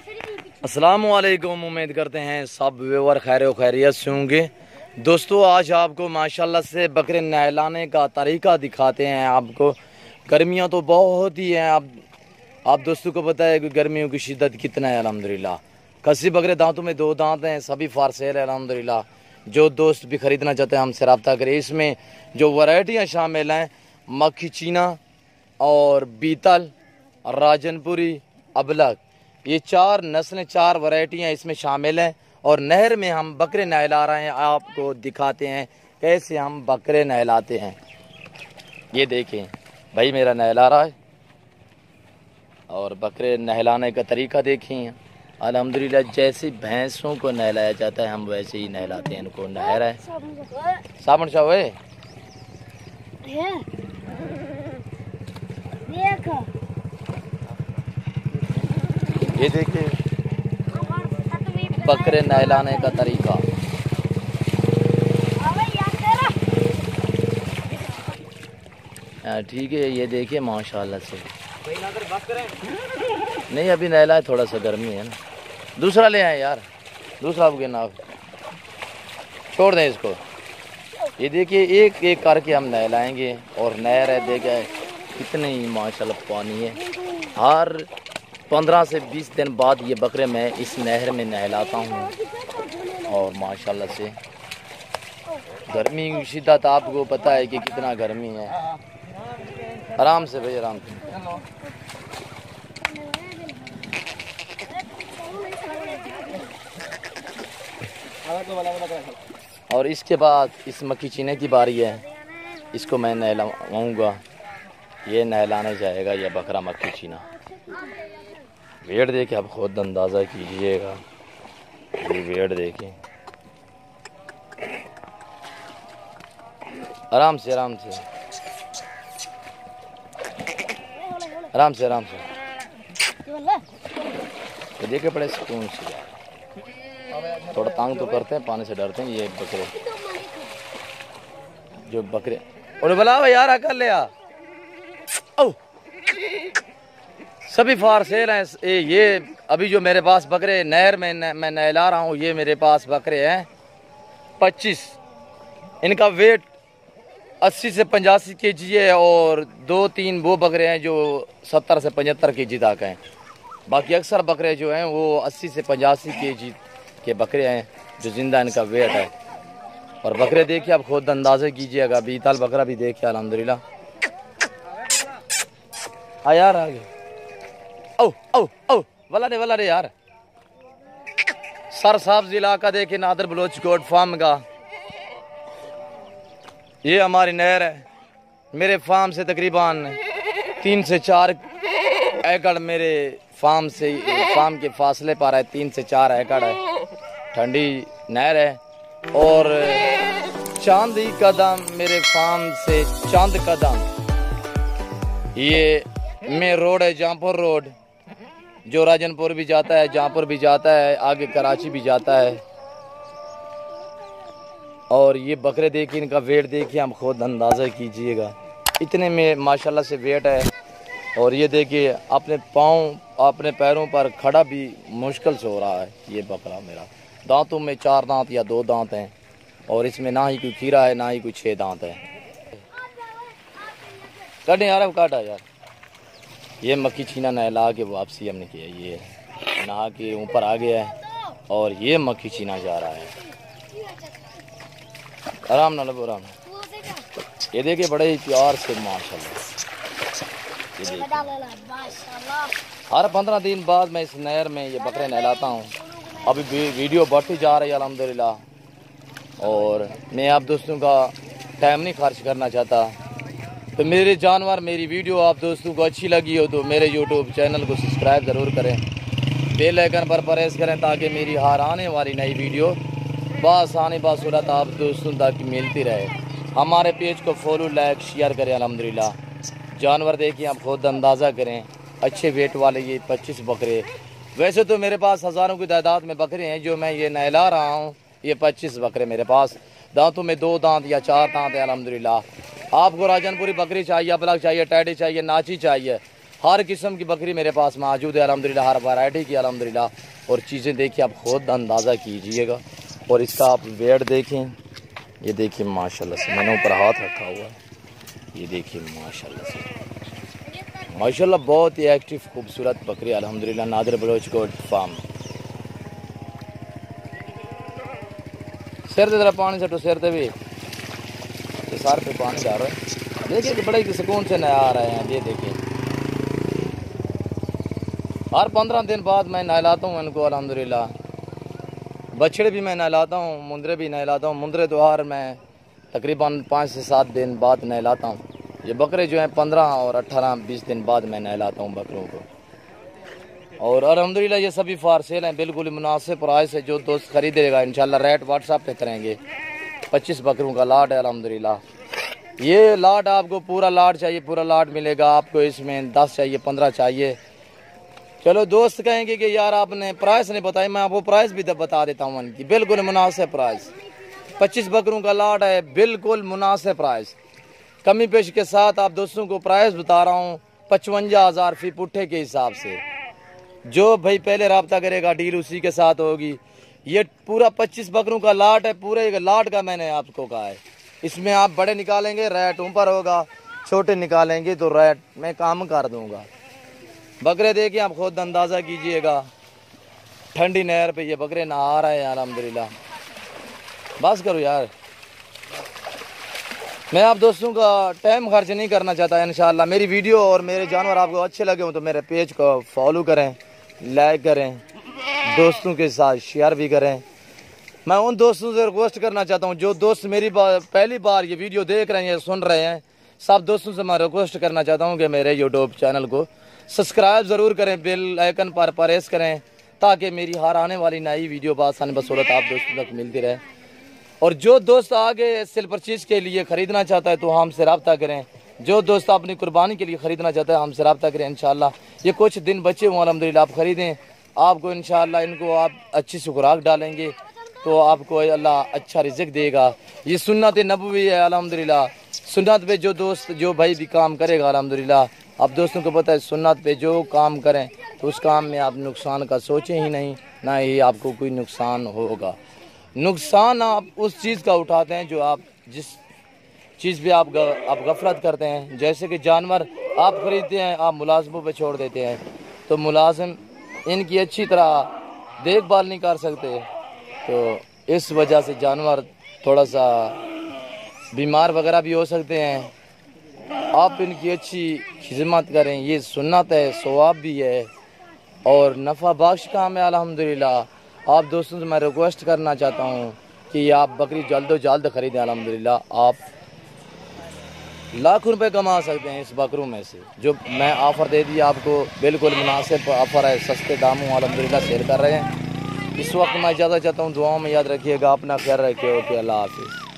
अस्सलाम वालेकुम। उम्मीद करते हैं सब व्यूअर खैर खैरियत से होंगे। दोस्तों आज आपको माशाल्लाह से बकरे नहलाने का तरीका दिखाते हैं। आपको गर्मियां तो बहुत ही हैं। आप दोस्तों को पता है कि गर्मियों की शिद्दत कितना है। अल्हम्दुलिल्लाह कस्सी बकरे दांतों में 2 दांत हैं, सभी फार सेल है। अल्हम्दुलिल्लाह जो दोस्त भी ख़रीदना चाहते हैं हमसे रब्ता करें। इसमें जो वैरायटियाँ शामिल हैं मक्खी चीना और बीतल, राजनपुरी, अबलग, ये 4 नस्लें 4 वैरायटियाँ इसमें शामिल हैं। और नहर में हम बकरे नहला रहे हैं। आपको दिखाते हैं कैसे हम बकरे नहलाते हैं। ये देखें भाई मेरा नहला रहा है और बकरे नहलाने का तरीका देखें। अल्हम्दुलिल्लाह जैसे भैंसों को नहलाया जाता है हम वैसे ही नहलाते हैं इनको। नहर है साबुन शाह है। ये देखिए बकरे नहलाने का तरीका। ठीक है ये देखिए माशाल्लाह से। नहीं अभी नहला है, थोड़ा सा गर्मी है ना। दूसरा ले आए यार, दूसरा आपके नाव छोड़ दें इसको। ये देखिए एक एक करके हम नहलाएंगे। और नहर है देखिए कितनी माशाल्लाह पानी है। हर 15 से 20 दिन बाद ये बकरे मैं इस नहर में नहलाता हूँ। और माशाल्लाह से गर्मी की शिद्दत आपको पता है कि कितना गर्मी है। आराम से भाई आराम से। और इसके बाद इस मक्खी चीने की बारी है। इसको मैं नहलाऊंगा। ये नहलाने जाएगा ये बकरा मक्खी चीना। वेट देखे आप खुद अंदाज़ा कीजिएगा। ये वेट देखें आराम से आराम से आराम से आराम से। तो देखे बड़े सुकून से। थोड़ा तंग तो करते हैं, पानी से डरते हैं ये बकरे। जो बकरे और बुलाओ यार अकल ले आ। सभी फार सेल हैं। ये अभी जो मेरे पास बकरे नहर में मैं नहला रहा हूँ, ये मेरे पास बकरे हैं 25। इनका वेट 80 से 85 केजी है। और 2-3 वो बकरे हैं जो 70 से 75 केजी तक हैं। बाकी अक्सर बकरे जो हैं वो 80 से 85 केजी के बकरे हैं जो जिंदा इनका वेट है। और बकरे देखिए आप खुद अंदाज़ा कीजिएगा। बीतल बकरा भी देखिए अल्हम्दुलिल्लाह। यार आगे वाला रे यार। सरसाब जिला का देखिए नादर बलोच कोट फार्म का ये हमारी नहर है। मेरे फार्म से तकरीबन 3 से 4 एकड़ मेरे फार्म के फासले पर है। 3 से 4 एकड़ है। ठंडी नहर है। और चांदी कदम मेरे फार्म से चांद कदम ये में रोड है, जहाँपुर रोड, जो राजनपुर भी जाता है, जहाँपुर भी जाता है, आगे कराची भी जाता है। और ये बकरे देखिए इनका वेट देखिए हम खुद अंदाज़ा कीजिएगा। इतने में माशाल्लाह से वेट है। और ये देखिए अपने पैरों पर खड़ा भी मुश्किल से हो रहा है। ये बकरा मेरा दांतों में 4 दांत या 2 दांत हैं। और इसमें ना ही कोई खीरा है ना ही कोई 6 दांत है। कटें यार अब काटा यार। ये मक्खी चीना नहला के वापसी हमने किया। ये नहा के ऊपर आ गया है। और ये मक्खी चीना जा रहा है। आराम ना लो आराम। ये देखिए बड़े ही प्यार से माशाल्लाह। ये देखिए हर 15 दिन बाद मैं इस नहर में ये बकरे नहलाता हूँ। अभी वीडियो बढ़ती जा रही है अल्हम्दुलिल्लाह। और मैं आप दोस्तों का टाइम नहीं खर्च करना चाहता। तो मेरे जानवर मेरी वीडियो आप दोस्तों को अच्छी लगी हो तो मेरे यूट्यूब चैनल को सब्सक्राइब ज़रूर करें। बेल आइकन पर प्रेस करें ताकि मेरी हर आने वाली नई वीडियो बासानी बासूरत आप दोस्तों तक मिलती रहे। हमारे पेज को फॉलो लाइक शेयर करें। अल्हम्दुलिल्लाह जानवर देखिए आप खुद अंदाज़ा करें। अच्छे वेट वाले ये 25 बकरे। वैसे तो मेरे पास हज़ारों की तादाद में बकरे हैं जो मैं ये नहला रहा हूँ। ये 25 बकरे मेरे पास दांतों में 2 दांत या 4 दांत है अल्हम्दुलिल्लाह। आपको राजनपुरी बकरी चाहिए, अबलग चाहिए, टैडी चाहिए, नाची चाहिए, हर किस्म की बकरी मेरे पास मौजूद है अल्हम्दुलिल्लाह, हर वैरायटी की अल्हम्दुलिल्लाह। और चीज़ें देखिए, आप खुद अंदाज़ा कीजिएगा। और इसका आप वेट देखें, ये देखिए माशाल्लाह से, मैंने ऊपर हाथ रखा हुआ है, ये देखिए माशाल्लाह से, माशाल्लाह बहुत ही एक्टिव खूबसूरत बकरी अल्हम्दुलिल्लाह। Nadir Baloch goat farm. सिर दे जरा पानी से, तो सिर दे भी सार पे पानी डाल रहे हैं। देखिए कि बड़े सुकून से नया आ रहे हैं। ये देखिए हर 15 दिन बाद मैं नहलाता हूँ इनको अल्हम्दुलिल्लाह। बछड़े भी मैं नहलाता हूँ, मुंदरे भी नहलाता हूँ। मुंदरे तो हर मैं तकरीबन 5 से 7 दिन बाद नहलाता हूँ। ये बकरे जो हैं 15 और 18-20 दिन बाद मैं नहलाता हूँ बकरों को। और अल्हम्दुलिल्लाह ये सभी फार सेल हैं, बिल्कुल मुनासिब प्राइस है। जो दोस्त खरीदेगा इंशाल्लाह रेट व्हाट्सएप पे करेंगे। 25 बकरों का लाट है अल्हम्दुलिल्लाह। ये लाट आपको पूरा लाट चाहिए, पूरा लाट मिलेगा आपको। इसमें 10 चाहिए, 15 चाहिए। चलो दोस्त कहेंगे कि यार आपने प्राइस नहीं बताई, मैं आपको प्राइस भी बता देता हूँ उनकी। बिल्कुल मुनासिब प्राइस, 25 बकरों का लाट है, बिल्कुल मुनासिब प्राइस। कमी पेश के साथ आप दोस्तों को प्राइस बता रहा हूँ 55,000 फी पुट्ठे के हिसाब से। जो भाई पहले रब्ता करेगा डील उसी के साथ होगी। ये पूरा 25 बकरों का लाट है, पूरे लाट का मैंने आपको कहा है। इसमें आप बड़े निकालेंगे रेट ऊपर होगा, छोटे निकालेंगे तो रेट मैं कम कर दूंगा। बकरे देखिए, आप खुद अंदाज़ा कीजिएगा। ठंडी नहर पे ये बकरे नहा रहे हैं अल्हम्दुलिल्लाह। बस करो यार, मैं आप दोस्तों का टाइम खर्च नहीं करना चाहता। इंशाल्लाह मेरी वीडियो और मेरे जानवर आपको अच्छे लगे हो तो मेरे पेज को फॉलो करें, लाइक करें, दोस्तों के साथ शेयर भी करें। मैं उन दोस्तों से रिक्वेस्ट करना चाहता हूँ जो दोस्त मेरी पहली बार ये वीडियो देख रहे हैं, सुन रहे हैं, सब दोस्तों से मैं रिक्वेस्ट करना चाहता हूँ कि मेरे यूट्यूब चैनल को सब्सक्राइब ज़रूर करें, बेल आइकन पर प्रेस करें, ताकि मेरी हर आने वाली नई वीडियो बासानी बसूरत आप दोस्तों तक मिलती रहे। और जो दोस्त आगे सेल परचेज के लिए ख़रीदना चाहता है तो हमसे रब्ता करें। जो दोस्त अपनी कुर्बानी के लिए ख़रीदना चाहता है हमसे रब्ता करें। इंशाल्लाह ये कुछ दिन बचे हुए अल्हम्दुलिल्लाह, आप ख़रीदें, आपको इंशाल्लाह इनको आप अच्छी सी खुराक डालेंगे तो आपको अल्लाह अच्छा रिज़्क़ देगा। ये सुन्नत नबवी है अल्हम्दुलिल्लाह। सुन्नत पे जो दोस्त जो भाई भी काम करेगा अल्हम्दुलिल्लाह, आप दोस्तों को पता है सुन्नत पे जो काम करें तो उस काम में आप नुकसान का सोचें ही नहीं, ना ही आपको कोई नुकसान होगा। नुकसान आप उस चीज़ का उठाते हैं जो आप जिस चीज़ पे आप गफलत करते हैं। जैसे कि जानवर आप ख़रीदते हैं, आप मुलाजमों पे छोड़ देते हैं तो मुलाजिम इनकी अच्छी तरह देखभाल नहीं कर सकते, तो इस वजह से जानवर थोड़ा सा बीमार वगैरह भी हो सकते हैं। आप इनकी अच्छी खिदमत करें, ये सुन्नत है, सवाब भी है और नफ़ा बख्श काम है अल्हम्दुलिल्लाह। आप दोस्तों से मैं रिक्वेस्ट करना चाहता हूँ कि आप बकरी जल्द जल्द ख़रीदें अल्हम्दुलिल्लाह। आप लाख रुपए कमा सकते हैं इस बकरों में से। जो मैं ऑफ़र दे दी आपको, बिल्कुल मुनासिब ऑफ़र है, सस्ते दामों अल्हम्दुलिल्लाह सेल कर रहे हैं। इस वक्त मैं इजाज़त चाहता हूँ, दुआओं में याद रखिएगा, अपना ख्याल रखिए। ओके, अल्लाह हाफ़िज़।